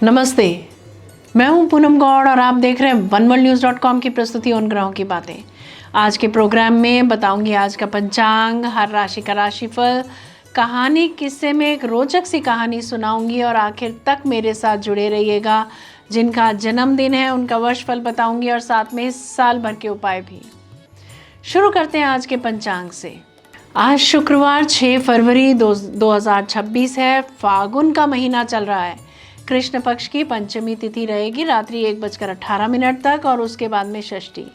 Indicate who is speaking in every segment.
Speaker 1: नमस्ते, मैं हूं पूनम गौड़ और आप देख रहे हैं oneworldnews.com की प्रस्तुति उन ग्रहों की बातें। आज के प्रोग्राम में बताऊंगी आज का पंचांग, हर राशि का राशिफल, कहानी, किस्से में एक रोचक सी कहानी सुनाऊंगी और आखिर तक मेरे साथ जुड़े रहिएगा। जिनका जन्मदिन है उनका वर्षफल बताऊंगी और साथ में साल भर के उपाय भी। शुरू करते हैं आज के पंचांग से। आज शुक्रवार 6 फरवरी 2026 है। फागुन का महीना चल रहा है। कृष्ण पक्ष की पंचमी तिथि रहेगी रात्रि 1:18 तक और उसके बाद में षष्ठी।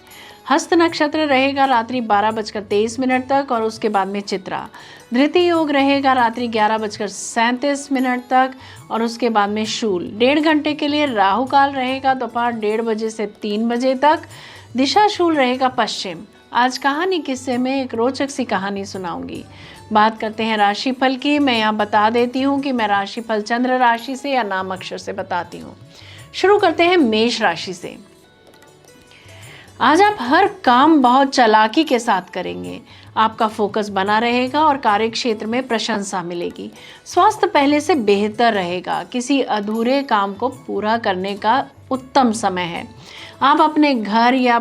Speaker 1: हस्त नक्षत्र रहेगा रात्रि 12:23 तक और उसके बाद में चित्रा। धृति योग रहेगा रात्रि 11:37 तक और उसके बाद में शूल। 1.5 घंटे के लिए राहु काल रहेगा दोपहर 1:30 बजे से 3 बजे तक। दिशा शूल रहेगा पश्चिम। आज कहानी किस्से में एक रोचक सी कहानी सुनाऊंगी। बात करते हैं राशिफल की। मैं यहाँ बता देती हूँ कि मैं राशिफल चंद्र राशि से या नाम अक्षर से बताती हूँ। शुरू करते हैं मेष राशि से। आज आप हर काम बहुत चालाकी के साथ करेंगे। आपका फोकस बना रहेगा और कार्य क्षेत्र में प्रशंसा मिलेगी। स्वास्थ्य पहले से बेहतर रहेगा। किसी अधूरे काम को पूरा करने का उत्तम समय है। आप अपने घर या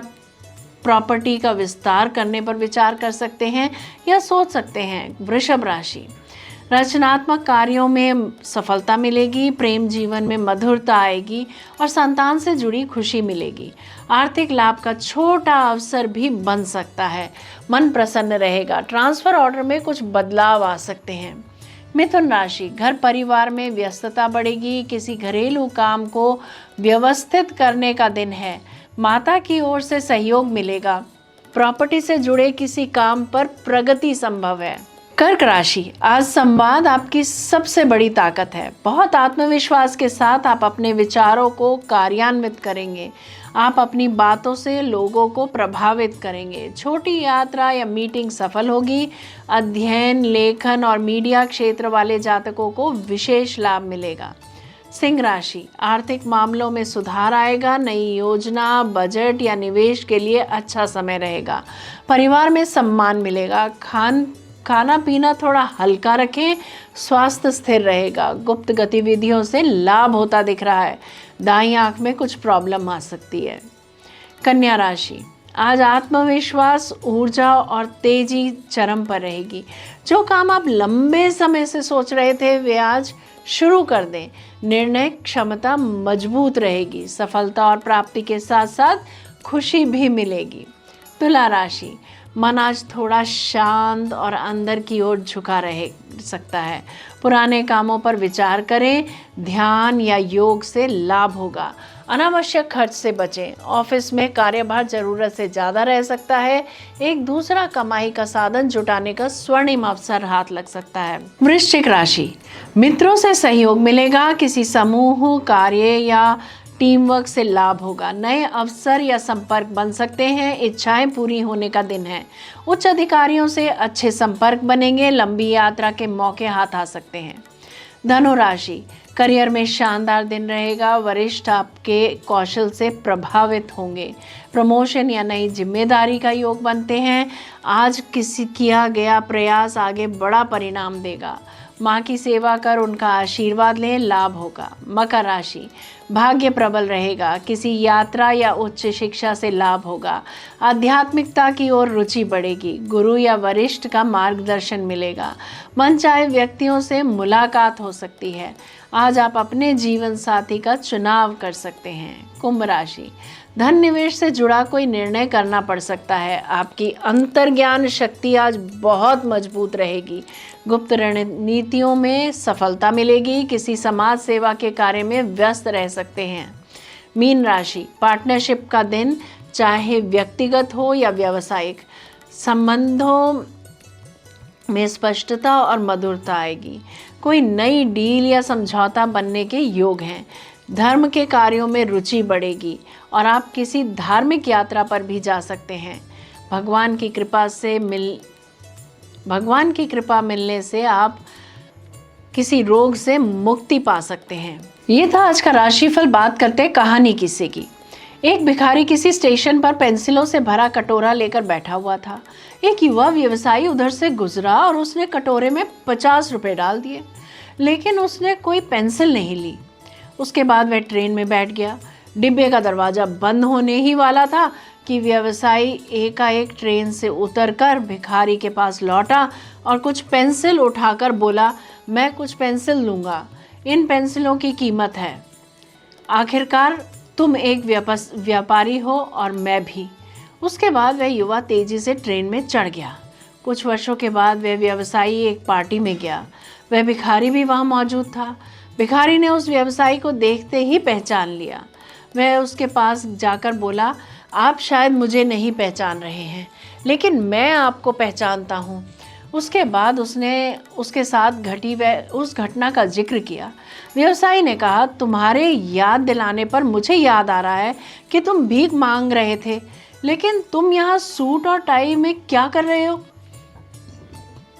Speaker 1: प्रॉपर्टी का विस्तार करने पर विचार कर सकते हैं या सोच सकते हैं। वृषभ राशि, रचनात्मक कार्यों में सफलता मिलेगी। प्रेम जीवन में मधुरता आएगी और संतान से जुड़ी खुशी मिलेगी। आर्थिक लाभ का छोटा अवसर भी बन सकता है। मन प्रसन्न रहेगा। ट्रांसफर ऑर्डर में कुछ बदलाव आ सकते हैं। मिथुन राशि, घर परिवार में व्यस्तता बढ़ेगी। किसी घरेलू काम को व्यवस्थित करने का दिन है। माता की ओर से सहयोग मिलेगा। प्रॉपर्टी से जुड़े किसी काम पर प्रगति संभव है। कर्क राशि, आज संवाद आपकी सबसे बड़ी ताकत है। बहुत आत्मविश्वास के साथ आप अपने विचारों को कार्यान्वित करेंगे। आप अपनी बातों से लोगों को प्रभावित करेंगे। छोटी यात्रा या मीटिंग सफल होगी। अध्ययन, लेखन और मीडिया क्षेत्र वाले जातकों को विशेष लाभ मिलेगा। सिंह राशि, आर्थिक मामलों में सुधार आएगा। नई योजना, बजट या निवेश के लिए अच्छा समय रहेगा। परिवार में सम्मान मिलेगा। खाना पीना थोड़ा हल्का रखें। स्वास्थ्य स्थिर रहेगा। गुप्त गतिविधियों से लाभ होता दिख रहा है। दाईं आंख में कुछ प्रॉब्लम आ सकती है। कन्या राशि, आज आत्मविश्वास, ऊर्जा और तेजी चरम पर रहेगी। जो काम आप लंबे समय से सोच रहे थे वे आज शुरू कर दें। निर्णय क्षमता मजबूत रहेगी। सफलता और प्राप्ति के साथ साथ खुशी भी मिलेगी। तुला राशि, मन आज थोड़ा शांत और अंदर की ओर झुका रह सकता है। पुराने कामों पर विचार करें। ध्यान या योग से लाभ होगा। अनावश्यक खर्च से बचें। ऑफिस में कार्यभार जरूरत से ज़्यादा रह सकता है। एक दूसरा कमाई का साधन जुटाने का स्वर्णिम अवसर हाथ लग सकता है। वृश्चिक राशि, मित्रों से सहयोग मिलेगा। किसी समूह कार्य या टीम वर्क से लाभ होगा। नए अवसर या संपर्क बन सकते हैं। इच्छाएं पूरी होने का दिन है। उच्च अधिकारियों से अच्छे संपर्क बनेंगे। लंबी यात्रा के मौके हाथ आ सकते हैं। धनु राशि, करियर में शानदार दिन रहेगा। वरिष्ठ आपके कौशल से प्रभावित होंगे। प्रमोशन या नई जिम्मेदारी का योग बनते हैं। आज किसी किया गया प्रयास आगे बड़ा परिणाम देगा। माँ की सेवा कर उनका आशीर्वाद लें, लाभ होगा। मकर राशि, भाग्य प्रबल रहेगा। किसी यात्रा या उच्च शिक्षा से लाभ होगा। आध्यात्मिकता की ओर रुचि बढ़ेगी। गुरु या वरिष्ठ का मार्गदर्शन मिलेगा। मनचाहे व्यक्तियों से मुलाकात हो सकती है। आज आप अपने जीवन साथी का चुनाव कर सकते हैं। कुंभ राशि, धन निवेश से जुड़ा कोई निर्णय करना पड़ सकता है। आपकी अंतर्ज्ञान शक्ति आज बहुत मजबूत रहेगी। गुप्त रणनीतियों में सफलता मिलेगी। किसी समाज सेवा के कार्य में व्यस्त रह सकते हैं। मीन राशि, पार्टनरशिप का दिन, चाहे व्यक्तिगत हो या व्यावसायिक। संबंधों में स्पष्टता और मधुरता आएगी। कोई नई डील या समझौता बनने के योग हैं। धर्म के कार्यों में रुचि बढ़ेगी और आप किसी धार्मिक यात्रा पर भी जा सकते हैं। भगवान की कृपा मिलने से आप किसी रोग से मुक्ति पा सकते हैं। ये था आज का राशिफल। बात करते हैं कहानी किस्से की। एक भिखारी किसी स्टेशन पर पेंसिलों से भरा कटोरा लेकर बैठा हुआ था। एक युवा व्यवसायी उधर से गुजरा और उसने कटोरे में 50 रुपए डाल दिए, लेकिन उसने कोई पेंसिल नहीं ली। उसके बाद वह ट्रेन में बैठ गया। डिब्बे का दरवाज़ा बंद होने ही वाला था कि व्यवसायी एकाएक ट्रेन से उतरकर भिखारी के पास लौटा और कुछ पेंसिल उठाकर बोला, मैं कुछ पेंसिल लूँगा, इन पेंसिलों की कीमत है। आखिरकार तुम एक व्यापारी हो और मैं भी। उसके बाद वह युवा तेजी से ट्रेन में चढ़ गया। कुछ वर्षों के बाद वह व्यवसायी एक पार्टी में गया। वह भिखारी भी वहाँ मौजूद था। भिखारी ने उस व्यवसायी को देखते ही पहचान लिया। वह उसके पास जाकर बोला, आप शायद मुझे नहीं पहचान रहे हैं, लेकिन मैं आपको पहचानता हूँ। उसके बाद उसने उसके साथ घटी उस घटना का जिक्र किया। व्यवसायी ने कहा, तुम्हारे याद दिलाने पर मुझे याद आ रहा है कि तुम भीख मांग रहे थे, लेकिन तुम यहाँ सूट और टाई में क्या कर रहे हो?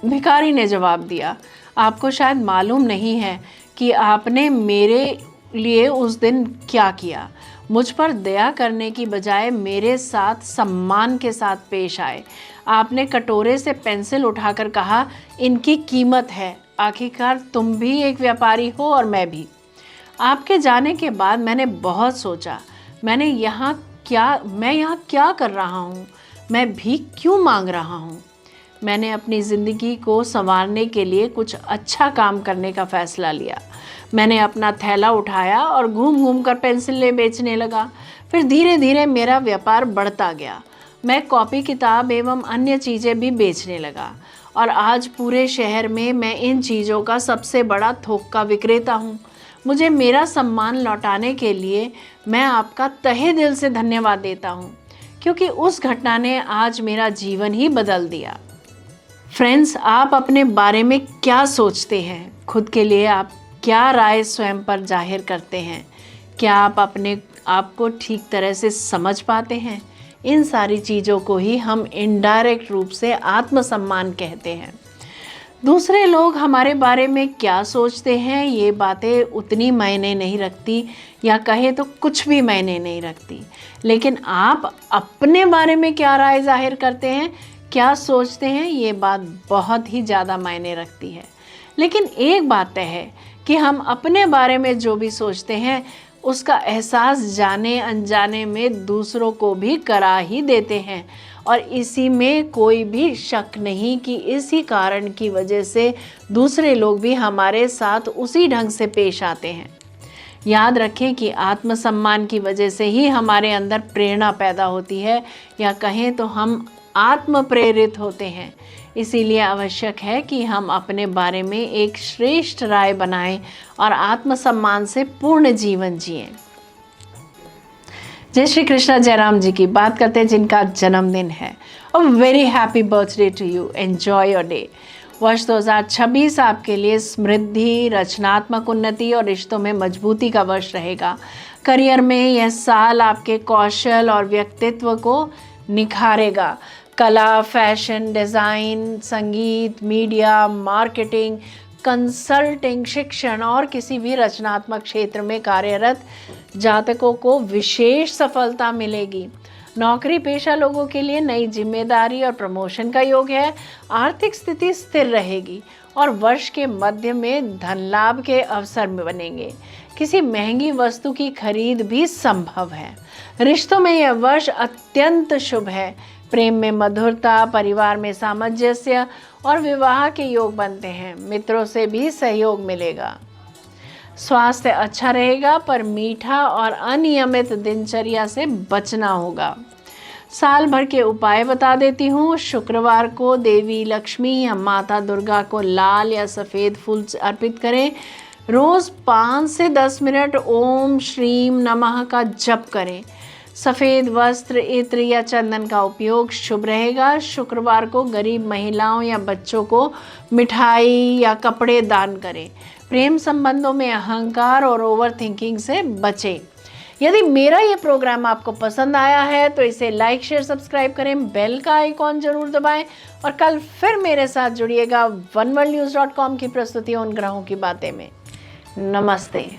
Speaker 1: भिखारी ने जवाब दिया, आपको शायद मालूम नहीं है कि आपने मेरे लिए उस दिन क्या किया। मुझ पर दया करने की बजाय मेरे साथ सम्मान के साथ पेश आए। आपने कटोरे से पेंसिल उठाकर कहा, इनकी कीमत है। आखिरकार तुम भी एक व्यापारी हो और मैं भी। आपके जाने के बाद मैंने बहुत सोचा, मैं यहाँ क्या कर रहा हूँ? मैं भीख क्यों मांग रहा हूँ? मैंने अपनी ज़िंदगी को संवारने के लिए कुछ अच्छा काम करने का फ़ैसला लिया। मैंने अपना थैला उठाया और घूम घूम कर पेंसिलें बेचने लगा। फिर धीरे धीरे मेरा व्यापार बढ़ता गया। मैं कॉपी किताब एवं अन्य चीज़ें भी बेचने लगा और आज पूरे शहर में मैं इन चीज़ों का सबसे बड़ा थोक का विक्रेता हूँ। मुझे मेरा सम्मान लौटाने के लिए मैं आपका तहे दिल से धन्यवाद देता हूँ, क्योंकि उस घटना ने आज मेरा जीवन ही बदल दिया। फ्रेंड्स, आप अपने बारे में क्या सोचते हैं? खुद के लिए आप क्या राय स्वयं पर जाहिर करते हैं? क्या आप अपने आप को ठीक तरह से समझ पाते हैं? इन सारी चीज़ों को ही हम इनडायरेक्ट रूप से आत्मसम्मान कहते हैं। दूसरे लोग हमारे बारे में क्या सोचते हैं, ये बातें उतनी मायने नहीं रखती, या कहे तो कुछ भी मायने नहीं रखती। लेकिन आप अपने बारे में क्या राय जाहिर करते हैं, क्या सोचते हैं, ये बात बहुत ही ज़्यादा मायने रखती है। लेकिन एक बात तय है कि हम अपने बारे में जो भी सोचते हैं उसका एहसास जाने अनजाने में दूसरों को भी करा ही देते हैं, और इसी में कोई भी शक नहीं कि इसी कारण की वजह से दूसरे लोग भी हमारे साथ उसी ढंग से पेश आते हैं। याद रखें कि आत्मसम्मान की वजह से ही हमारे अंदर प्रेरणा पैदा होती है, या कहें तो हम आत्म प्रेरित होते हैं। इसीलिए आवश्यक है कि हम अपने बारे में एक श्रेष्ठ राय बनाएं और आत्मसम्मान से पूर्ण जीवन जिएं। जय श्री कृष्णा। जयराम जी की बात करते हैं जिनका जन्मदिन है। A very happy birthday to you. Enjoy your day. वर्ष 2026 आपके लिए समृद्धि, रचनात्मक उन्नति और रिश्तों में मजबूती का वर्ष रहेगा। करियर में यह साल आपके कौशल और व्यक्तित्व को निखारेगा। कला, फैशन, डिज़ाइन, संगीत, मीडिया, मार्केटिंग, कंसल्टिंग, शिक्षण और किसी भी रचनात्मक क्षेत्र में कार्यरत जातकों को विशेष सफलता मिलेगी। नौकरी पेशा लोगों के लिए नई जिम्मेदारी और प्रमोशन का योग है। आर्थिक स्थिति स्थिर रहेगी और वर्ष के मध्य में धन लाभ के अवसर बनेंगे। किसी महंगी वस्तु की खरीद भी संभव है। रिश्तों में यह वर्ष अत्यंत शुभ है। प्रेम में मधुरता, परिवार में सामंजस्य और विवाह के योग बनते हैं। मित्रों से भी सहयोग मिलेगा। स्वास्थ्य अच्छा रहेगा, पर मीठा और अनियमित दिनचर्या से बचना होगा। साल भर के उपाय बता देती हूँ। शुक्रवार को देवी लक्ष्मी या माता दुर्गा को लाल या सफ़ेद फूल अर्पित करें। रोज़ 5 से 10 मिनट ओम श्रीम नमः का जप करें। सफ़ेद वस्त्र, इत्र या चंदन का उपयोग शुभ रहेगा। शुक्रवार को गरीब महिलाओं या बच्चों को मिठाई या कपड़े दान करें। प्रेम संबंधों में अहंकार और ओवर थिंकिंग से बचें। यदि मेरा ये प्रोग्राम आपको पसंद आया है तो इसे लाइक, शेयर, सब्सक्राइब करें, बेल का आइकॉन जरूर दबाएं और कल फिर मेरे साथ जुड़िएगा oneworldnews.com की प्रस्तुति उन ग्रहों की बातें में। नमस्ते।